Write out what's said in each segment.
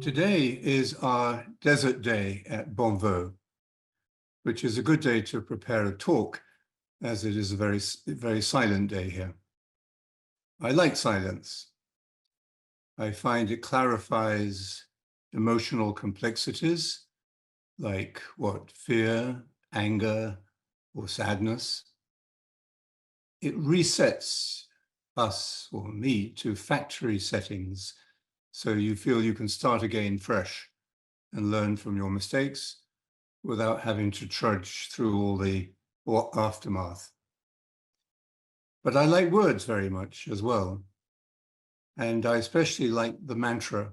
Today is our desert day at Bonvaux, which is a good day to prepare a talk, as it is a very silent day here. I like silence. I find it clarifies emotional complexities like fear, anger, or sadness. It resets us or me to factory settings, so you feel you can start again fresh and learn from your mistakes without having to trudge through all the aftermath. But I like words very much as well. And I especially like the mantra,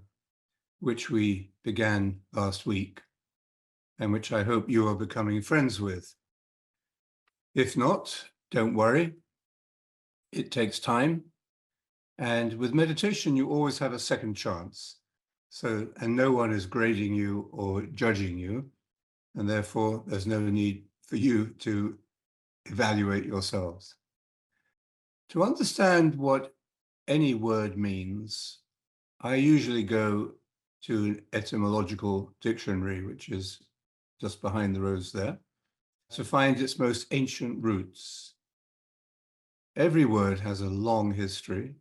which we began last week, and which I hope you are becoming friends with. If not, don't worry. It takes time. And with meditation, you always have a second chance. And no one is grading you or judging you. And therefore, there's no need for you to evaluate yourselves. To understand what any word means, I usually go to an etymological dictionary, which is just behind the rows there, to find its most ancient roots. Every word has a long history,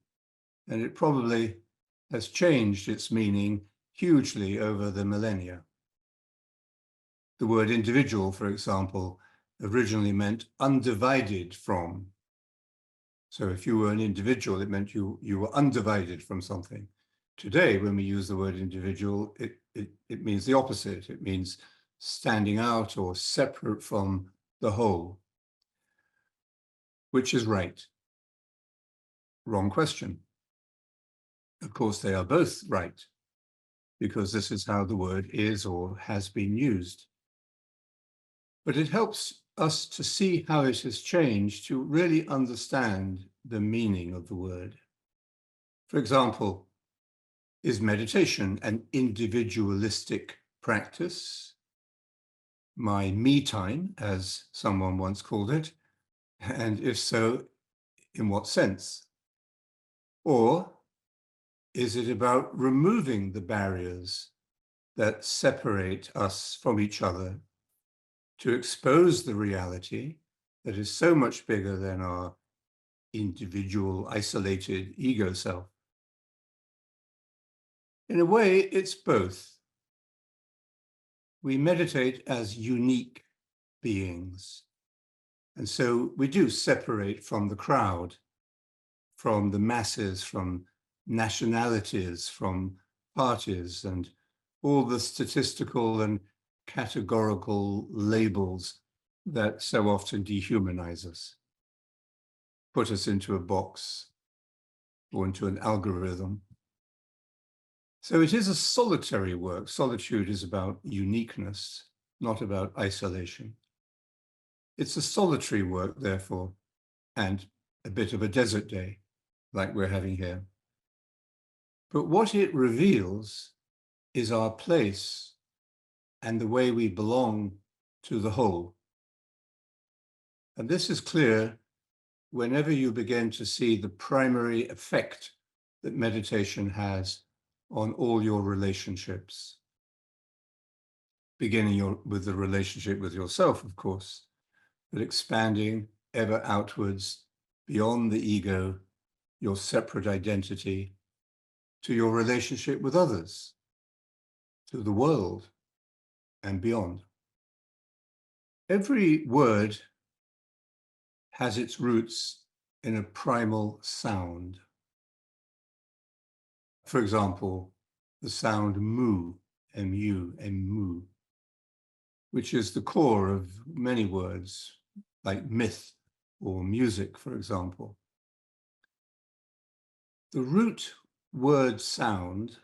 and it probably has changed its meaning hugely over the millennia. The word individual, for example, originally meant undivided from. So if you were an individual, it meant you were undivided from something. Today, when we use the word individual, it means the opposite. It means standing out or separate from the whole. Which is right? Wrong question. Of course, they are both right, because this is how the word is or has been used. But it helps us to see how it has changed to really understand the meaning of the word. For example, is meditation an individualistic practice? My me time, as someone once called it, and if so, in what sense? Or is it about removing the barriers that separate us from each other to expose the reality that is so much bigger than our individual, isolated ego self? In a way, it's both. We meditate as unique beings. And so we do separate from the crowd, from the masses, from nationalities, from parties, and all the statistical and categorical labels that so often dehumanize us, put us into a box or into an algorithm. So it is a solitary work. Solitude is about uniqueness, not about isolation. It's a solitary work, therefore, and a bit of a desert day, like we're having here. But what it reveals is our place and the way we belong to the whole. And this is clear whenever you begin to see the primary effect that meditation has on all your relationships, beginning with the relationship with yourself, of course, but expanding ever outwards beyond the ego, your separate identity, to your relationship with others, to the world, and beyond. Every word has its roots in a primal sound. For example, the sound mu, M-U, M-mu, which is the core of many words, like myth or music, for example. The root word sound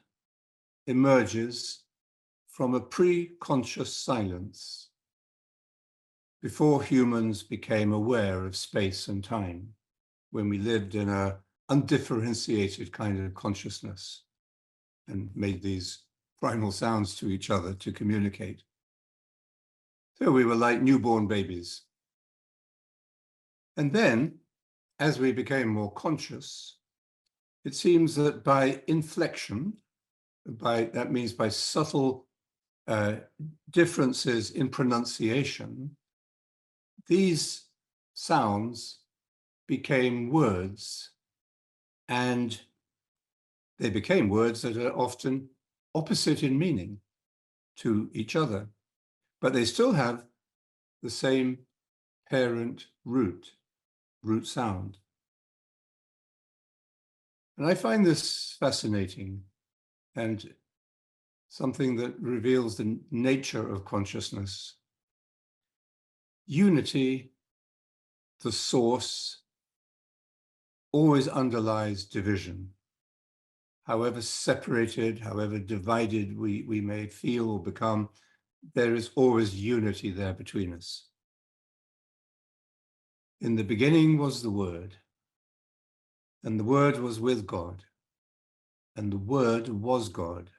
emerges from a pre-conscious silence before humans became aware of space and time, when we lived in an undifferentiated kind of consciousness and made these primal sounds to each other to communicate. So we were like newborn babies. And then, as we became more conscious, it seems that by inflection, that means by subtle differences in pronunciation, these sounds became words, and they became words that are often opposite in meaning to each other, but they still have the same parent root sound. And I find this fascinating and something that reveals the nature of consciousness. Unity, the source, always underlies division. However separated, however divided we may feel or become, there is always unity there between us. In the beginning was the Word, and the Word was with God, and the Word was God.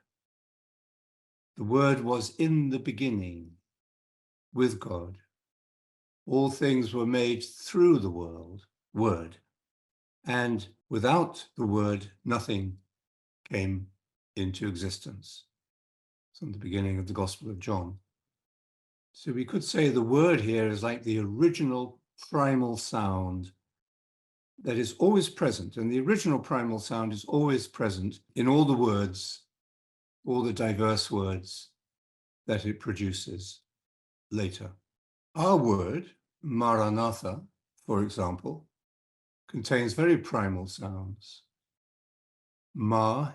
The Word was in the beginning with God. All things were made through the Word, and without the Word, nothing came into existence. It's from the beginning of the Gospel of John. So we could say the Word here is like the original primal sound that is always present. And the original primal sound is always present in all the words, all the diverse words that it produces later. Our word, Maranatha, for example, contains very primal sounds. Ma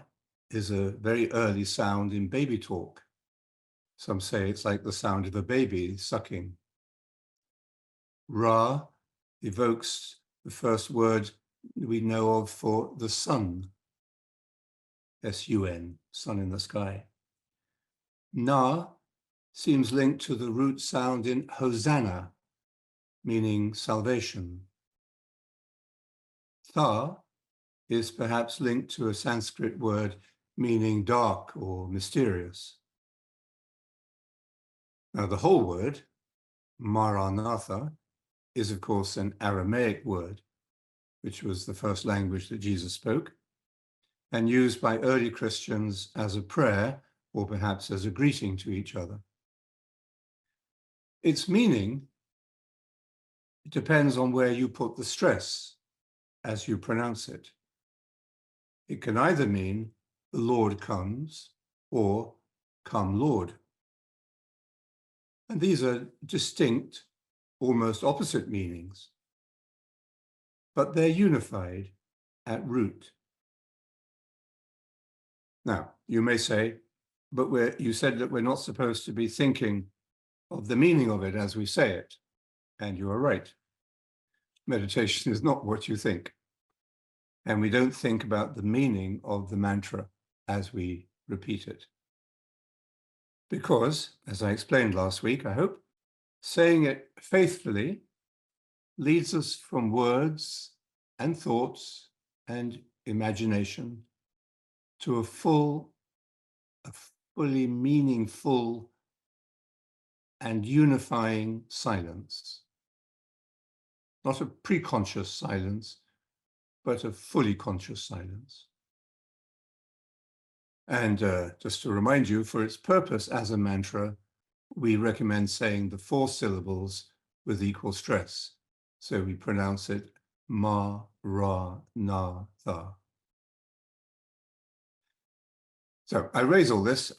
is a very early sound in baby talk. Some say it's like the sound of a baby sucking. Ra evokes the first word we know of for the sun, S-U-N, sun in the sky. Na seems linked to the root sound in Hosanna, meaning salvation. Tha is perhaps linked to a Sanskrit word meaning dark or mysterious. Now, the whole word, Maranatha, is of course an Aramaic word, which was the first language that Jesus spoke, and used by early Christians as a prayer or perhaps as a greeting to each other. Its meaning depends on where you put the stress as you pronounce it. It can either mean the Lord comes or come Lord. And these are distinct, almost opposite meanings, but they're unified at root. Now, you may say, but you said that we're not supposed to be thinking of the meaning of it as we say it, and you are right. Meditation is not what you think. And we don't think about the meaning of the mantra as we repeat it. Because, as I explained last week, I hope, saying it faithfully leads us from words and thoughts and imagination to a fully meaningful and unifying silence. Not a pre-conscious silence, but a fully conscious silence. And just to remind you, for its purpose as a mantra, we recommend saying the 4 syllables with equal stress. So we pronounce it ma, ra, na, tha. So I raise all this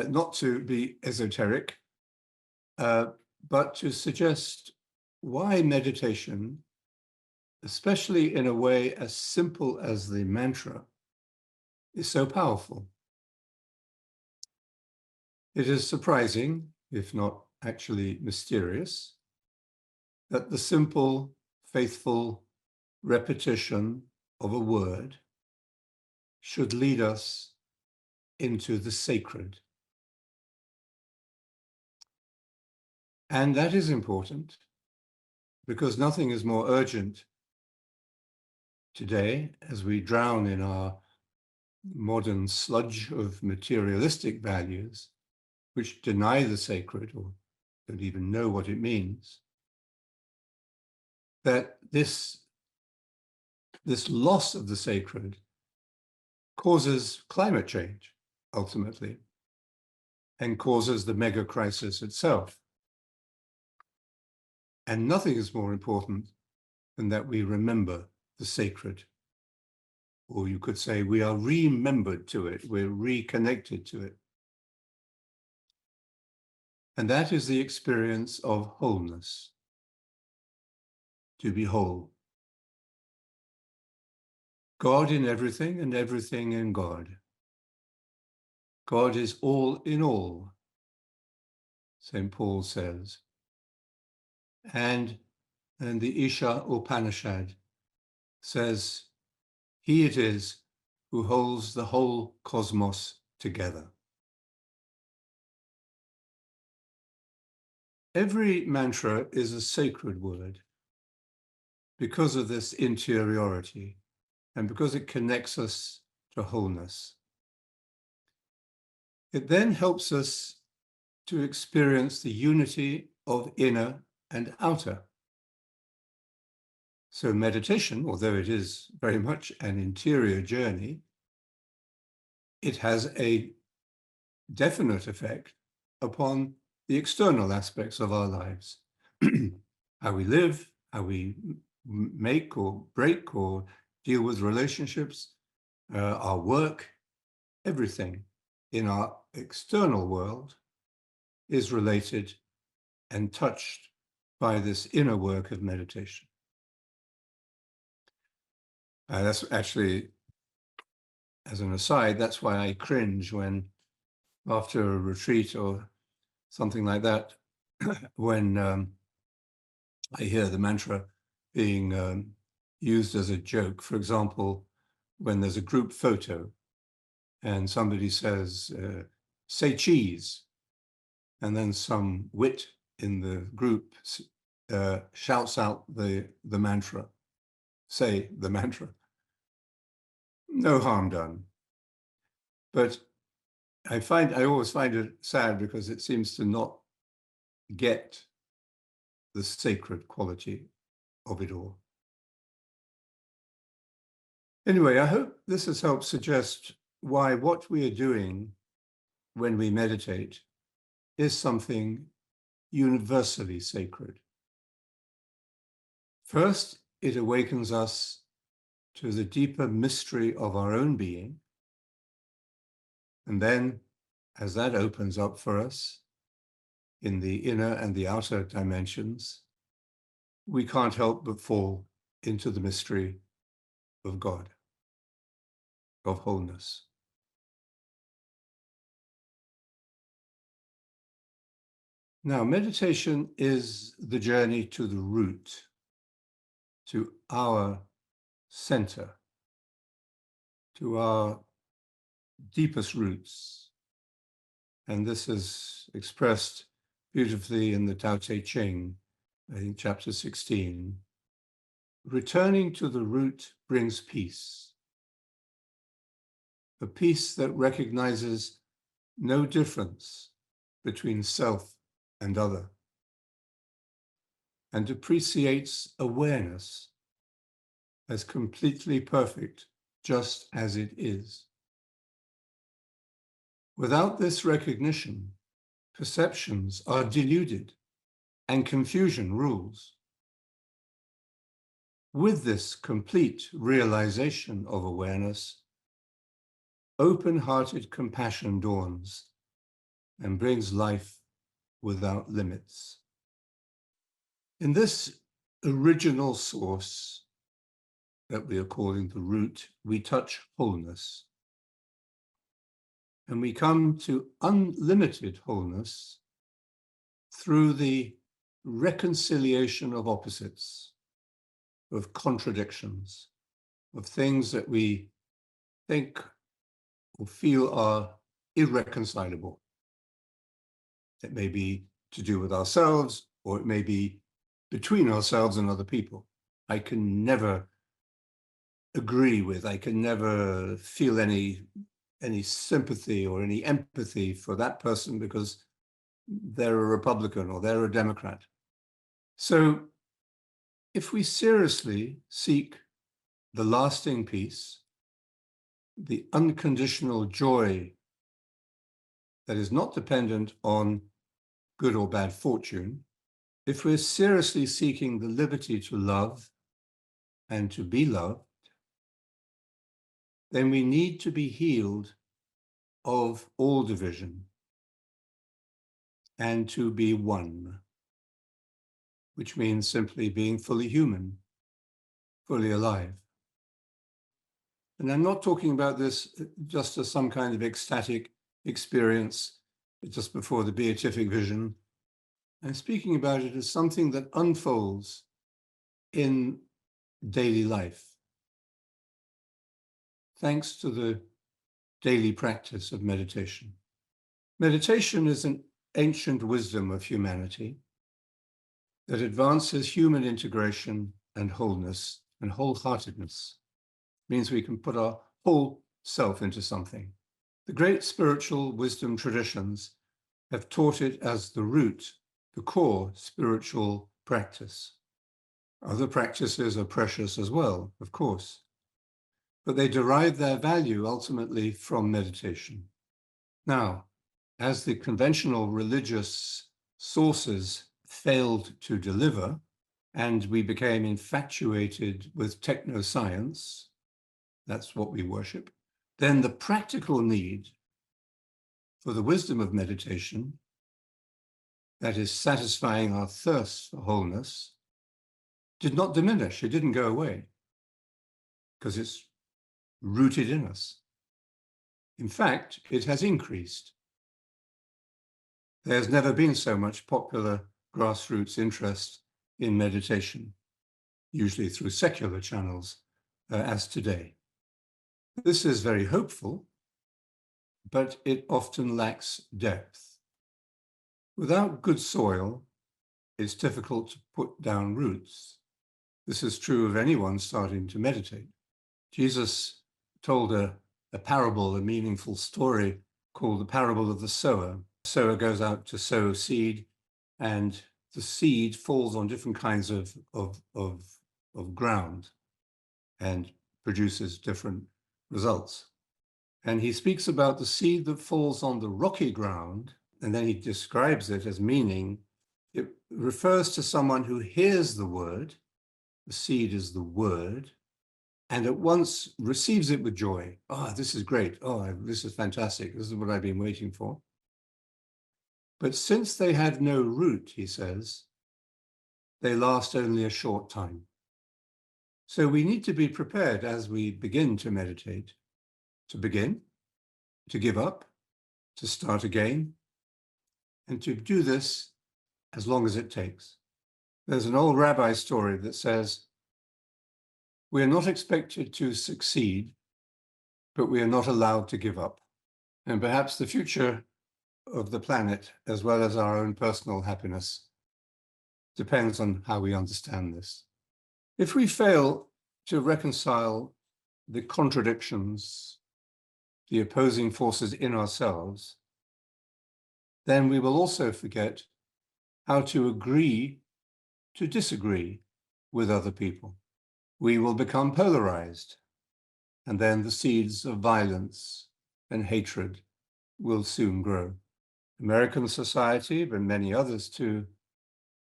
not to be esoteric, but to suggest why meditation, especially in a way as simple as the mantra, is so powerful. It is surprising, if not actually mysterious, that the simple, faithful repetition of a word should lead us into the sacred. And that is important because nothing is more urgent today as we drown in our modern sludge of materialistic values which deny the sacred or don't even know what it means, that this loss of the sacred causes climate change, ultimately, and causes the mega crisis itself. And nothing is more important than that we remember the sacred. Or you could say we are remembered to it, we're reconnected to it. And that is the experience of wholeness, to be whole. God in everything and everything in God. God is all in all, St. Paul says. And the Isha Upanishad says, he it is who holds the whole cosmos together. Every mantra is a sacred word because of this interiority and because it connects us to wholeness. It then helps us to experience the unity of inner and outer. So meditation, although it is very much an interior journey, it has a definite effect upon the external aspects of our lives. How we live, how we make or break or deal with relationships, our work, everything in our external world is related and touched by this inner work of meditation. That's actually, as an aside, that's why I cringe when, after a retreat or something like that, when I hear the mantra being used as a joke. For example, when there's a group photo and somebody says, say cheese, and then some wit in the group shouts out the mantra, say the mantra. No harm done. But I always find it sad because it seems to not get the sacred quality of it all. Anyway, I hope this has helped suggest why what we are doing when we meditate is something universally sacred. First, it awakens us to the deeper mystery of our own being. And then, as that opens up for us in the inner and the outer dimensions, we can't help but fall into the mystery of God, of wholeness. Now, meditation is the journey to the root, to our center, to our deepest roots. And this is expressed beautifully in the Tao Te Ching, I think chapter 16. Returning to the root brings peace. A peace that recognizes no difference between self and other, and appreciates awareness as completely perfect, just as it is. Without this recognition, perceptions are deluded and confusion rules. With this complete realization of awareness, open-hearted compassion dawns and brings life without limits. In this original source that we are calling the root, we touch wholeness. And we come to unlimited wholeness through the reconciliation of opposites, of contradictions, of things that we think or feel are irreconcilable. It may be to do with ourselves, or it may be between ourselves and other people. I can never agree with, I can never feel any sympathy or any empathy for that person because they're a Republican or they're a Democrat. So if we seriously seek the lasting peace, the unconditional joy that is not dependent on good or bad fortune, if we're seriously seeking the liberty to love and to be loved, then we need to be healed of all division and to be one, which means simply being fully human, fully alive. And I'm not talking about this just as some kind of ecstatic experience just before the beatific vision. I'm speaking about it as something that unfolds in daily life, thanks to the daily practice of meditation. Meditation is an ancient wisdom of humanity that advances human integration and wholeness and wholeheartedness. It means we can put our whole self into something. The great spiritual wisdom traditions have taught it as the root, the core spiritual practice. Other practices are precious as well, of course, but they derive their value ultimately from meditation. Now, as the conventional religious sources failed to deliver, and we became infatuated with technoscience, that's what we worship, then the practical need for the wisdom of meditation, that is satisfying our thirst for wholeness, did not diminish. It didn't go away because it's rooted in us. In fact, it has increased. There's never been so much popular grassroots interest in meditation, usually through secular channels, as today. This is very hopeful, but it often lacks depth. Without good soil, it's difficult to put down roots. This is true of anyone starting to meditate. Jesus told a parable, a meaningful story called the parable of the sower. The sower goes out to sow seed, and the seed falls on different kinds of ground and produces different results. And he speaks about the seed that falls on the rocky ground, and then he describes it as meaning, it refers to someone who hears the word, the seed is the word, and at once receives it with joy. Oh, this is great. Oh, this is fantastic. This is what I've been waiting for. But since they have no root, he says, they last only a short time. So we need to be prepared as we begin to meditate, to begin, to give up, to start again, and to do this as long as it takes. There's an old rabbi story that says, we are not expected to succeed, but we are not allowed to give up. And perhaps the future of the planet, as well as our own personal happiness, depends on how we understand this. If we fail to reconcile the contradictions, the opposing forces in ourselves, then we will also forget how to agree to disagree with other people. We will become polarized, and then the seeds of violence and hatred will soon grow. American society, but many others too,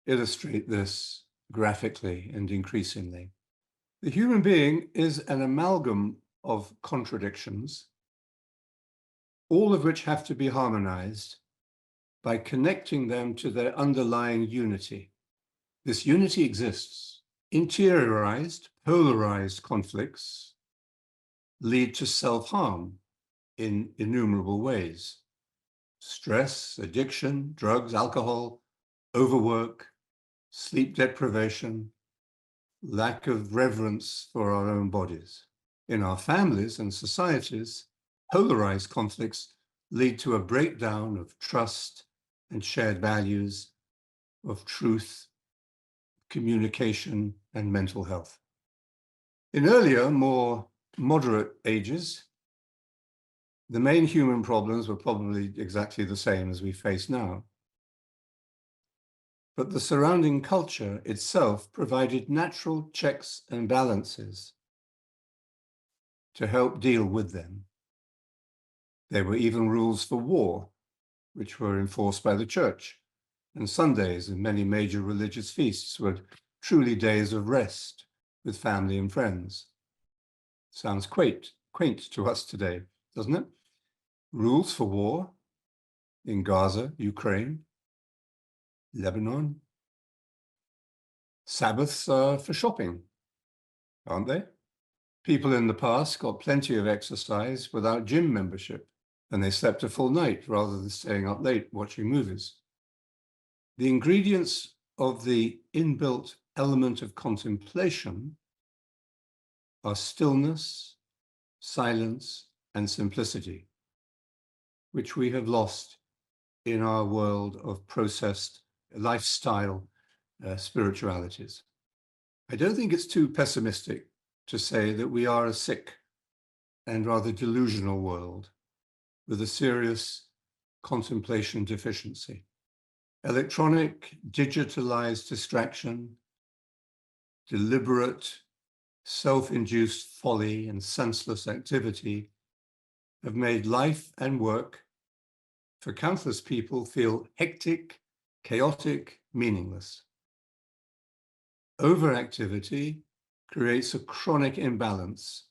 illustrate this graphically and increasingly. The human being is an amalgam of contradictions, all of which have to be harmonized by connecting them to their underlying unity. This unity exists. Interiorized, polarized conflicts lead to self-harm in innumerable ways. Stress, addiction, drugs, alcohol, overwork, sleep deprivation, lack of reverence for our own bodies. In our families and societies, polarized conflicts lead to a breakdown of trust and shared values, of truth, communication, and mental health. In earlier, more moderate ages, the main human problems were probably exactly the same as we face now. But the surrounding culture itself provided natural checks and balances to help deal with them. There were even rules for war, which were enforced by the church, and Sundays and many major religious feasts were truly days of rest with family and friends. Sounds quaint to us today, doesn't it? Rules for war in Gaza, Ukraine, Lebanon. Sabbaths are for shopping, aren't they? People in the past got plenty of exercise without gym membership, and they slept a full night rather than staying up late watching movies. The ingredients of the inbuilt element of contemplation are stillness, silence, and simplicity, which we have lost in our world of processed lifestyle spiritualities. I don't think it's too pessimistic to say that we are a sick and rather delusional world with a serious contemplation deficiency. Electronic, digitalized distraction, deliberate, self-induced folly and senseless activity have made life and work for countless people feel hectic, chaotic, meaningless. Overactivity creates a chronic imbalance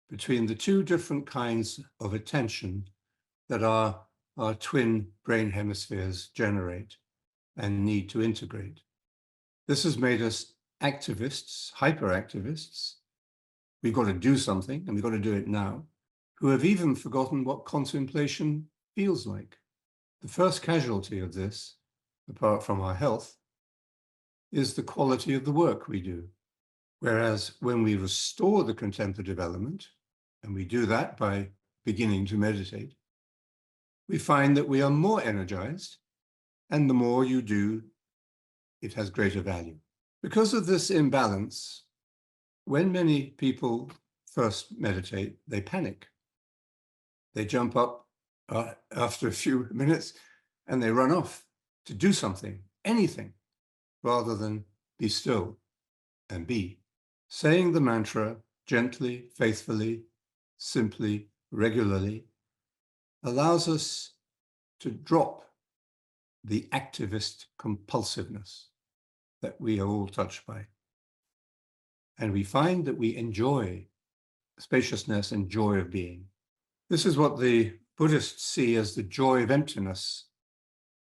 between the two different kinds of attention that our twin brain hemispheres generate and need to integrate. This has made us activists, hyperactivists. We've got to do something, and we've got to do it now, who have even forgotten what contemplation feels like. The first casualty of this, apart from our health, is the quality of the work we do. Whereas when we restore the contemplative element, and we do that by beginning to meditate, we find that we are more energized, and the more you do, it has greater value. Because of this imbalance, when many people first meditate, they panic. They jump up after a few minutes and they run off to do something, anything, rather than be still and be. Saying the mantra gently, faithfully, simply, regularly, allows us to drop the activist compulsiveness that we are all touched by. And we find that we enjoy spaciousness and joy of being. This is what the Buddhists see as the joy of emptiness,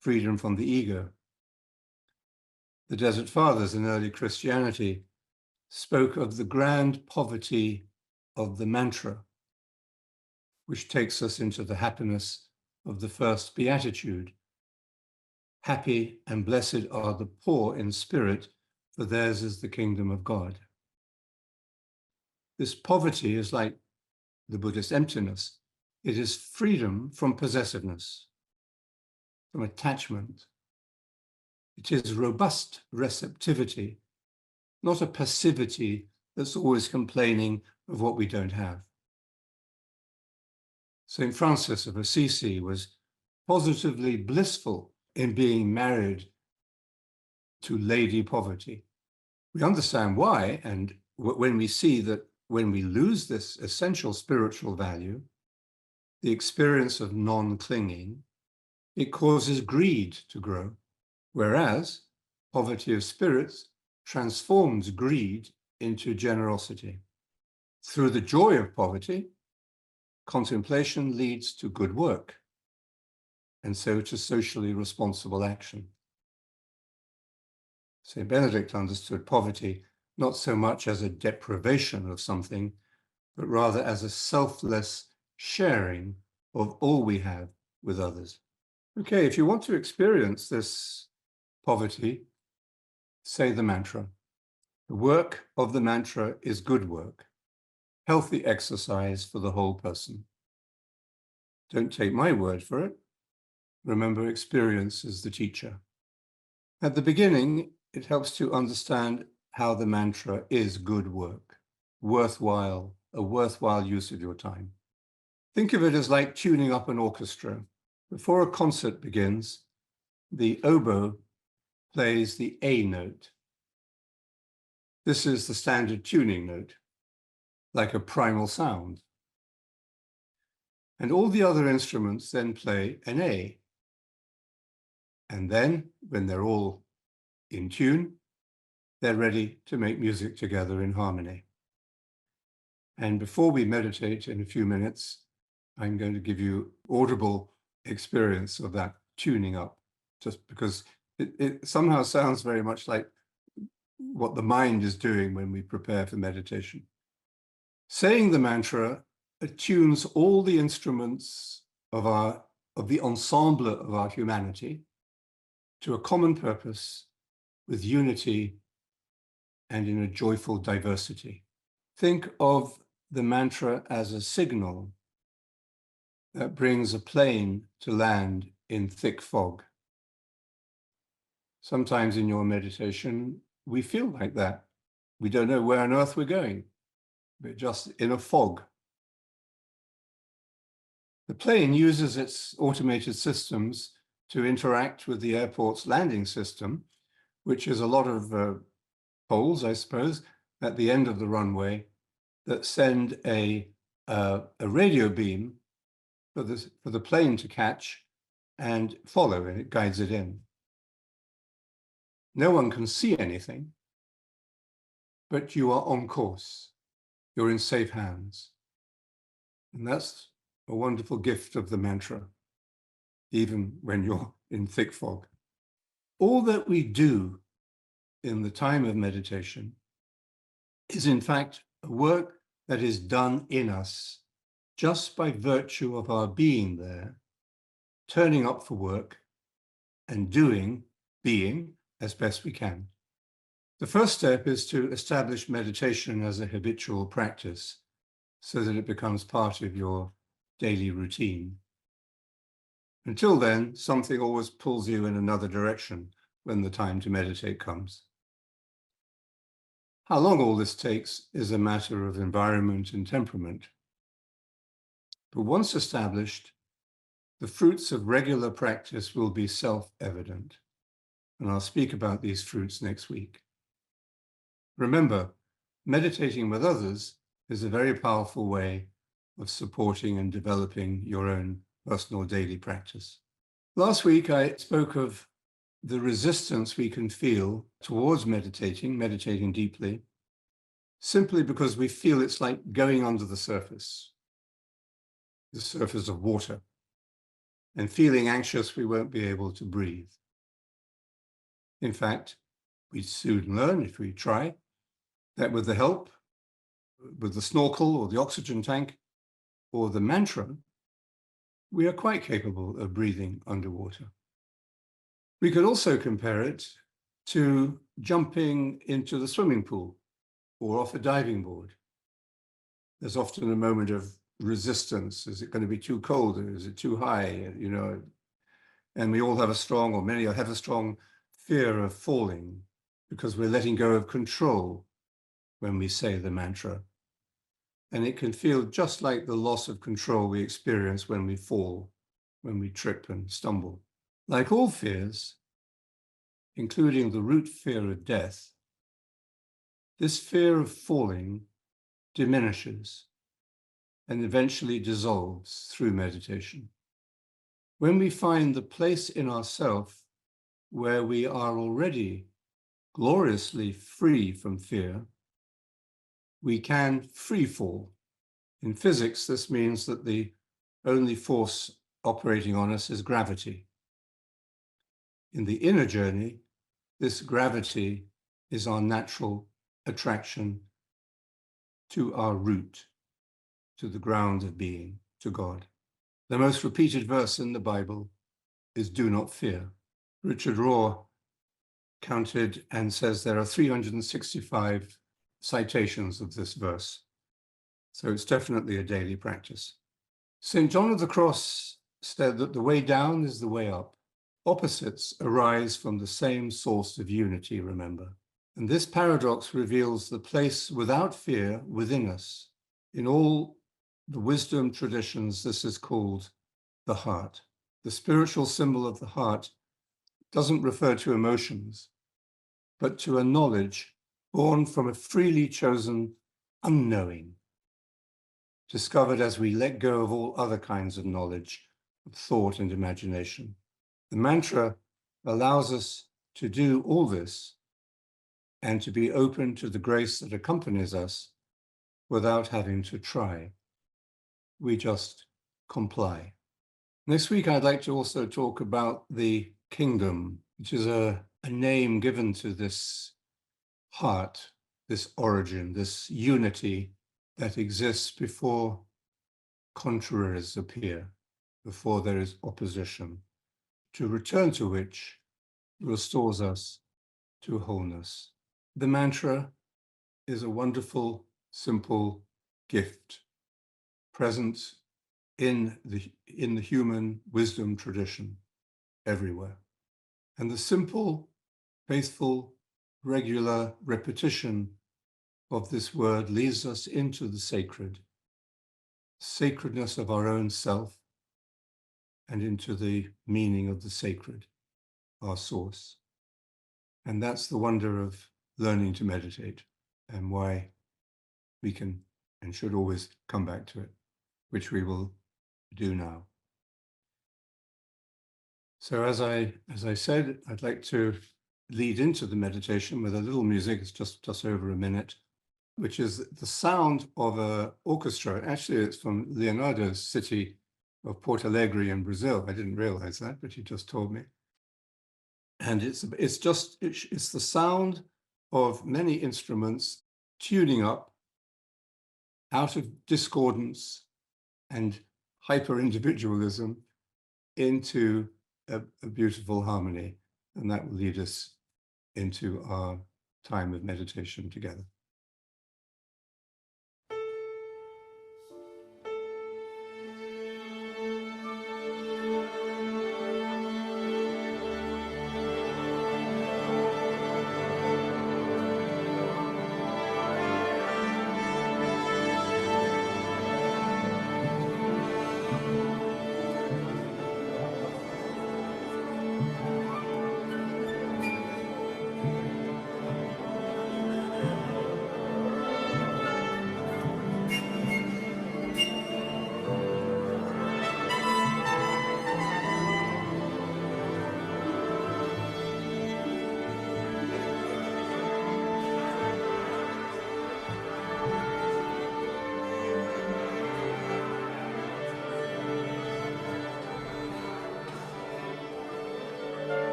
freedom from the ego. The Desert Fathers in early Christianity spoke of the grand poverty of the mantra, which takes us into the happiness of the first beatitude. Happy and blessed are the poor in spirit, for theirs is the kingdom of God. This poverty is like the Buddhist emptiness. It is freedom from possessiveness, from attachment. It is robust receptivity, not a passivity that's always complaining of what we don't have. St. Francis of Assisi was positively blissful in being married to Lady Poverty. We understand why, and when we see that when we lose this essential spiritual value, the experience of non-clinging, it causes greed to grow, whereas poverty of spirits transforms greed into generosity. Through the joy of poverty, contemplation leads to good work, and so to socially responsible action. St. Benedict understood poverty not so much as a deprivation of something, but rather as a selfless sharing of all we have with others. Okay, if you want to experience this poverty, say the mantra. The work of the mantra is good work, healthy exercise for the whole person. Don't take my word for it. Remember, experience is the teacher. At the beginning, it helps to understand how the mantra is good work, worthwhile, a worthwhile use of your time. Think of it as like tuning up an orchestra. Before a concert begins, the oboe plays the A note. This is the standard tuning note, like a primal sound. And all the other instruments then play an A. And then, when they're all in tune, they're ready to make music together in harmony. And before we meditate in a few minutes, I'm going to give you audible experience of that tuning up, just because it somehow sounds very much like what the mind is doing when we prepare for meditation. Saying the mantra attunes all the instruments of the ensemble of our humanity to a common purpose with unity and in a joyful diversity. Think of the mantra as a signal that brings a plane to land in thick fog. Sometimes in your meditation, we feel like that. We don't know where on earth we're going. We're just in a fog. The plane uses its automated systems to interact with the airport's landing system, which is a lot of poles, I suppose, at the end of the runway that send a radio beam for the plane to catch and follow, and it guides it in. No one can see anything, but you are on course. You're in safe hands. And that's a wonderful gift of the mantra, even when you're in thick fog. All that we do in the time of meditation is, in fact, a work that is done in us just by virtue of our being there, turning up for work and being as best we can. The first step is to establish meditation as a habitual practice so that it becomes part of your daily routine. Until then, something always pulls you in another direction when the time to meditate comes. How long all this takes is a matter of environment and temperament. But once established, the fruits of regular practice will be self-evident. And I'll speak about these fruits next week. Remember, meditating with others is a very powerful way of supporting and developing your own personal daily practice. Last week, I spoke of the resistance we can feel towards meditating deeply, simply because we feel it's like going under the surface of water, and feeling anxious we won't be able to breathe. In fact, we soon learn, if we try, that with the help, with the snorkel or the oxygen tank or the mantra, we are quite capable of breathing underwater. We could also compare it to jumping into the swimming pool or off a diving board. There's often a moment of resistance. Is it going to be too cold? Or is it too high? And we all have many have a strong fear of falling because we're letting go of control when we say the mantra. And it can feel just like the loss of control we experience when we fall, when we trip and stumble. Like all fears, including the root fear of death, this fear of falling diminishes and eventually dissolves through meditation. When we find the place in ourself where we are already gloriously free from fear, we can free fall. In physics, this means that the only force operating on us is gravity. In the inner journey, this gravity is our natural attraction to our root, to the ground of being, to God. The most repeated verse in the Bible is "Do not fear." Richard Rohr counted and says there are 365 citations of this verse. So it's definitely a daily practice. St. John of the Cross said that the way down is the way up. Opposites arise from the same source of unity, remember. And this paradox reveals the place without fear within us. In all the wisdom traditions, this is called the heart. The spiritual symbol of the heart doesn't refer to emotions, but to a knowledge born from a freely chosen unknowing, discovered as we let go of all other kinds of knowledge, of thought and imagination. The mantra allows us to do all this and to be open to the grace that accompanies us without having to try. We just comply. Next week, I'd like to also talk about the kingdom, which is a name given to this heart, this origin, this unity that exists before contraries appear, before there is opposition, to return to which restores us to wholeness. The mantra is a wonderful, simple gift present in the human wisdom tradition everywhere. And the simple, faithful, regular repetition of this word leads us into the sacredness of our own self, and into the meaning of the sacred, our source. And that's the wonder of learning to meditate, and why we can and should always come back to it, which we will do now. So as I said, I'd like to lead into the meditation with a little music. It's just over a minute, which is the sound of an orchestra. Actually, it's from Leonardo's city of Porto Alegre in Brazil. I didn't realize that, but he just told me. And it's the sound of many instruments tuning up out of discordance and hyper-individualism into a beautiful harmony. And that will lead us into our time of meditation together.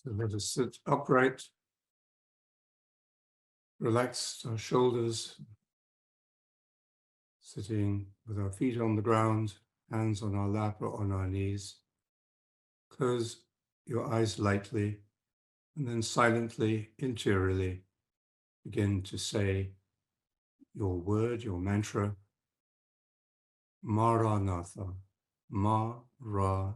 So let us sit upright, relax our shoulders, sitting with our feet on the ground, hands on our lap or on our knees. Close your eyes lightly, and then silently, interiorly, begin to say your word, your mantra, Maranatha, Maranatha.